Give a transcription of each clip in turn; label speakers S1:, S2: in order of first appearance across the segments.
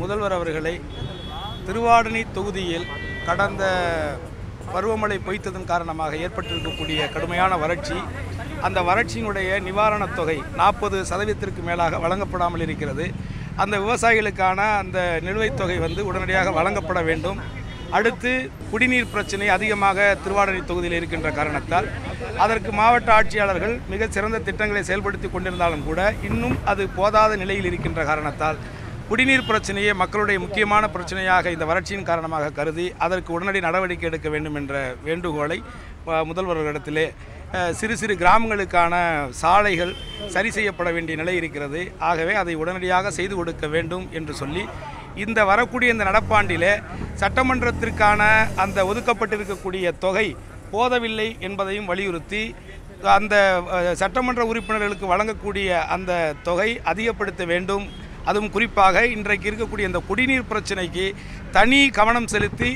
S1: முதல்வர் அவர்களை திருவாடனை தொகுதியில் கடந்த பருவமழை பொய்த்ததன் காரணமாக ஏற்பட்டிருக்கக்கூடிய கடுமையான வறட்சி, அந்த வறட்சியினுடைய நிவாரணத் தொகை 40% மேலாக வழங்கப்படாமல் இருக்கிறது. அந்த விவசாயிகளுக்கான அந்த நிலுவைத் தொகை உடனடியாக வழங்கப்பட வேண்டும். அடுத்து குடிநீர் பிரச்சனை அதிகமாக திருவாடனை தொகுதியில் இருக்கின்ற காரணத்தால் அதற்கு மாவட்ட ஆட்சியாளர்கள் மிக சிறந்த திட்டங்களை செயல்படுத்தி கொண்டிருந்தாலும் கூட இன்னும் அது போதாத நிலையில் இருக்கின்ற காரணத்தால் குடிநீர் பிரச்சனையை மக்களுடைய முக்கியமான பிரச்சனையாக இந்த வறட்சியின் காரணமாக கருதி அதற்கு உடனடி நடவடிக்கை எடுக்க வேண்டும் என்ற வேண்டுகோளை முதல்வர்களிடத்திலே சிறு சிறு கிராமங்களுக்கான சாலைகள் சரி செய்யப்பட வேண்டிய நிலை இருக்கிறது. ஆகவே அதை உடனடியாக செய்து கொடுக்க வேண்டும் என்று சொல்லி இந்த வரக்கூடிய இந்த நடப்பாண்டிலே சட்டமன்றத்திற்கான அந்த ஒதுக்கப்பட்டிருக்கக்கூடிய தொகை போதவில்லை என்பதையும் வலியுறுத்தி அந்த சட்டமன்ற உறுப்பினர்களுக்கு வழங்கக்கூடிய அந்த தொகை அதிகப்படுத்த வேண்டும். அதுவும் குறிப்பாக இன்றைக்கு இருக்கக்கூடிய இந்த குடிநீர் பிரச்சனைக்கு தனி கவனம் செலுத்தி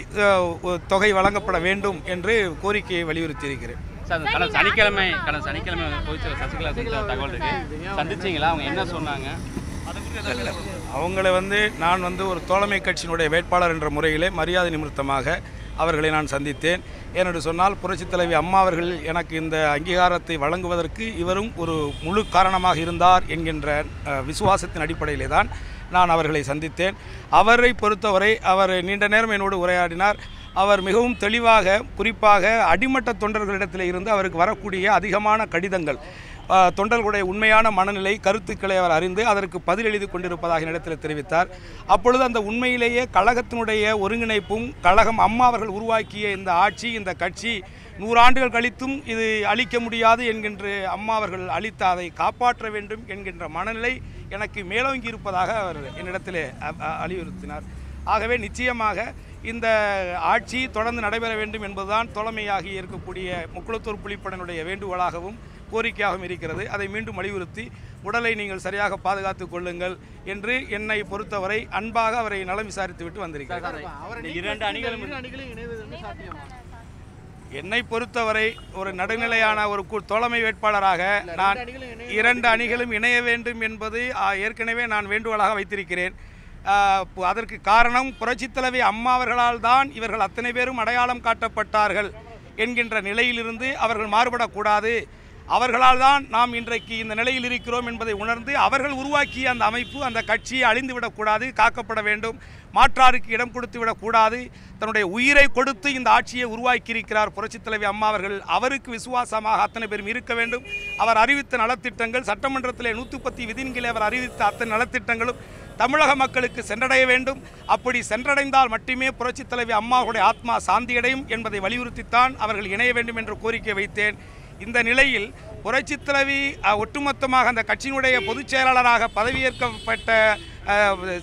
S1: தொகை வழங்கப்பட வேண்டும் என்று கோரிக்கையை வலியுறுத்தி இருக்கிறேன்.
S2: கடந்த சனிக்கிழமை சசிகலா தகவல் இருக்கு, சந்திச்சிங்களா? அவங்க என்ன சொன்னாங்க?
S1: அவங்களை நான் ஒரு தோழமை கட்சியினுடைய வேட்பாளர் என்ற முறையிலே மரியாதை நிமித்தமாக அவர்களை நான் சந்தித்தேன். ஏனென்று சொன்னால் புரட்சித் தலைவி அம்மா அவர்கள் எனக்கு இந்த அங்கீகாரத்தை வழங்குவதற்கு இவரும் ஒரு முழு காரணமாக இருந்தார் என்கின்ற விசுவாசத்தின் அடிப்படையிலே தான் நான் அவர்களை சந்தித்தேன். அவரை பொறுத்தவரை அவர் நீண்ட நேரம் என்னோடு உரையாடினார். அவர் மிகவும் தெளிவாக, குறிப்பாக அடிமட்ட தொண்டர்களிடத்தில் இருந்து அவருக்கு வரக்கூடிய அதிகமான கடிதங்கள், தொண்டர்களுடைய உண்மையான மனநிலை, கருத்துக்களை அவர் அறிந்து அதற்கு பதில் எழுதி கொண்டிருப்பதாக என்னிடத்தில் தெரிவித்தார். அப்பொழுது அந்த உண்மையிலேயே கழகத்தினுடைய ஒருங்கிணைப்பும் கழகம் அம்மா அவர்கள் உருவாக்கிய இந்த ஆட்சி, இந்த கட்சி 100 ஆண்டுகள் கழித்தும் இது அளிக்க முடியாது என்கின்ற அம்மா அவர்கள் அளித்த அதை காப்பாற்ற வேண்டும் என்கின்ற மனநிலை எனக்கு மேலோங்கி இருப்பதாக அவர் என்னிடத்தில் வலியுறுத்தினார். ஆகவே நிச்சயமாக இந்த ஆட்சி தொடர்ந்து நடைபெற வேண்டும் என்பதுதான் தோழமையாகி இருக்கக்கூடிய முக்குளத்தூர் புலிப்படையினுடைய வேண்டுகோளாகவும் கோரிக்கையாகவும் இருக்கிறது. அதை மீண்டும் வலியுறுத்தி உடலை நீங்கள் சரியாக பாதுகாத்துக் கொள்ளுங்கள் என்று என்னை பொறுத்தவரை அன்பாக அவரை நலம் விசாரித்து விட்டு வந்திருக்கிறார். என்னை பொறுத்தவரை ஒரு நடுநிலையான ஒரு தோழமை வேட்பாளராக நான் 2 அணிகளும் இணைய வேண்டும் என்பது ஏற்கனவே நான் வேண்டுகோளாக வைத்திருக்கிறேன். அதற்கு காரணம் புரட்சித் தலைவி அம்மா அவர்களால் தான் இவர்கள் அத்தனை பேரும் அடையாளம் காட்டப்பட்டார்கள் என்கின்ற நிலையிலிருந்து அவர்கள் மாறுபடக்கூடாது. அவர்களால் தான் நாம் இன்றைக்கு இந்த நிலையில் இருக்கிறோம் என்பதை உணர்ந்து அவர்கள் உருவாக்கிய அந்த அமைப்பு, அந்த கட்சியை அழிந்துவிடக்கூடாது, காக்கப்பட வேண்டும். மாற்றாருக்கு இடம் கொடுத்து விடக்கூடாது. தன்னுடைய உயிரை கொடுத்து இந்த ஆட்சியை உருவாக்கியிருக்கிறார் புரட்சித் தலைவி அம்மா அவர்கள். அவருக்கு விசுவாசமாக அத்தனை பேரும் இருக்க வேண்டும். அவர் அறிவித்த நலத்திட்டங்கள், சட்டமன்றத்தில் 110 விதியின் கீழ் அவர் அறிவித்த அத்தனை நலத்திட்டங்களும் தமிழக மக்களுக்கு சென்றடைய வேண்டும். அப்படி சென்றடைந்தால் மட்டுமே புரட்சித் தலைவி அம்மாவுடைய ஆத்மா சாந்தியடையும் என்பதை வலியுறுத்தித்தான் அவர்கள் இணைய வேண்டும் என்ற கோரிக்கை வைத்தேன். இந்த நிலையில் புரட்சித் தலைவி ஒட்டுமொத்தமாக அந்த கட்சியினுடைய பொதுச் செயலாளராக பதவியேற்கப்பட்ட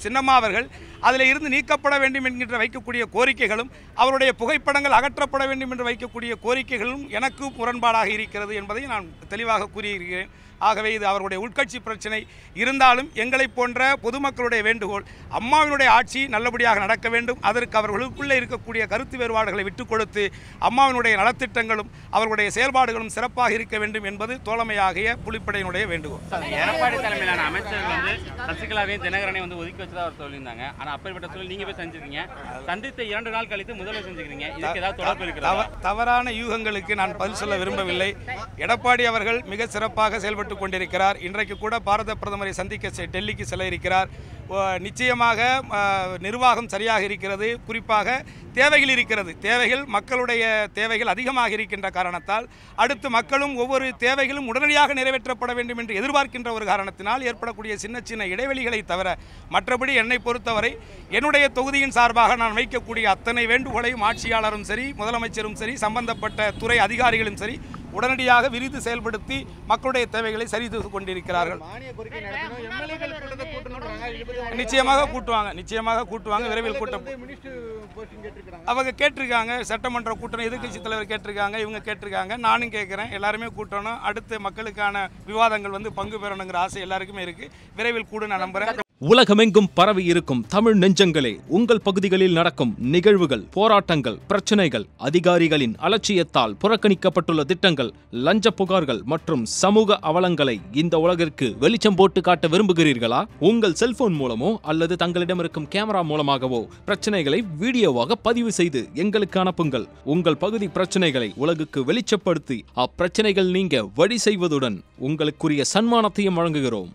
S1: சின்னம்மா அவர்கள் அதில் இருந்து நீக்கப்பட வேண்டும் என்கின்ற வைக்கக்கூடிய கோரிக்கைகளும், அவருடைய புகைப்படங்கள் அகற்றப்பட வேண்டும் என்று வைக்கக்கூடிய கோரிக்கைகளும் எனக்கு முரண்பாடாக இருக்கிறது என்பதை நான் தெளிவாக கூறியிருக்கிறேன். ஆகவே இது அவர்களுடைய உள்கட்சி பிரச்சனை இருந்தாலும் எங்களை போன்ற பொதுமக்களுடைய வேண்டுகோள், அம்மாவினுடைய ஆட்சி நல்லபடியாக நடக்க வேண்டும். அதற்கு அவர்களுக்குள்ளே இருக்கக்கூடிய கருத்து வேறுபாடுகளை விட்டுக் கொடுத்து அம்மாவினுடைய நலத்திட்டங்களும் அவர்களுடைய செயல்பாடுகளும் சிறப்பாக இருக்க வேண்டும் என்பது தோழமையாகிய புலிப்படையினுடைய வேண்டுகோள்.
S2: எடப்பாடி தலைமையிலான அமைச்சர்கள் சசிகலாவையும் தினகரனையும் ஒதுக்கி வச்சதா அவர் சொல்லியிருந்தாங்க. ஆனால் அப்பேற்பட்ட சொல்லி நீங்கள் போய் செஞ்சிருக்கீங்க. சந்தித்த 2 நாள் கழித்து முதல்வர் செஞ்சுக்கிறீங்க. இதுக்கு ஏதாவது தொடர்பு இருக்கிறதா?
S1: தவறான யூகங்களுக்கு நான் பதில் சொல்ல விரும்பவில்லை. எடப்பாடி அவர்கள் மிக சிறப்பாக செயல்பட்டு கொண்டிருக்கிறார். இன்றைக்கு கூட பாரத பிரதமரை சந்திக்க டெல்லிக்கு செல்ல இருக்கிறார். நிச்சயமாக நிர்வாகம் சரியாக இருக்கிறது. குறிப்பாக தேவைகள் இருக்கிறது. மக்களுடைய தேவைகள் அதிகமாக இருக்கின்ற காரணத்தால் அடுத்து மக்களும் ஒவ்வொரு தேவைகளும் உடனடியாக நிறைவேற்றப்பட வேண்டும் என்று எதிர்பார்க்கின்ற ஒரு காரணத்தினால் ஏற்படக்கூடிய சின்ன சின்ன இடைவெளிகளை தவிர மற்றபடி என்னை பொறுத்தவரை என்னுடைய தொகுதியின் சார்பாக நான் வைக்கக்கூடிய அத்தனை வேண்டுகோளையும் ஆட்சியாளரும் சரி, முதலமைச்சரும் சரி, சம்பந்தப்பட்ட துறை அதிகாரிகளும் சரி உடனடியாக விரித்து செயல்படுத்தி மக்களுடைய தேவைகளை சரி செய்து கொண்டிருக்கிறார்கள். நிச்சயமாக கூட்டுவாங்க. விரைவில் கூட்டம் அவங்க கேட்டிருக்காங்க. சட்டமன்ற கூட்டணி எதிர்க்கட்சி தலைவர் கேட்டிருக்காங்க, இவங்க கேட்டிருக்காங்க, நானும் கேட்குறேன். எல்லாருமே கூட்டணும். அடுத்து மக்களுக்கான விவாதங்கள் பங்கு பெறணுங்கிற ஆசை எல்லாருக்குமே இருக்குது. விரைவில் கூட நான் நம்புகிறேன்.
S3: உலகமெங்கும் பரவி இருக்கும் தமிழ் நெஞ்சங்களே, உங்கள் பகுதிகளில் நடக்கும் நிகழ்வுகள், போராட்டங்கள், பிரச்சனைகள், அதிகாரிகளின் அலட்சியத்தால் புறக்கணிக்கப்பட்டுள்ள திட்டங்கள், லஞ்ச புகார்கள் மற்றும் சமூக அவலங்களை இந்த உலகிற்கு வெளிச்சம் போட்டு காட்ட விரும்புகிறீர்களா? உங்கள் செல்போன் மூலமோ அல்லது தங்களிடம் இருக்கும் கேமரா மூலமாகவோ பிரச்சனைகளை வீடியோவாக பதிவு செய்து எங்களுக்கு அனுப்புங்கள். உங்கள் பகுதி பிரச்சனைகளை உலகுக்கு வெளிச்சப்படுத்தி அப்பிரச்சனைகள் நீங்க வழி செய்வதுடன் உங்களுக்குரிய சன்மானத்தையும் வழங்குகிறோம்.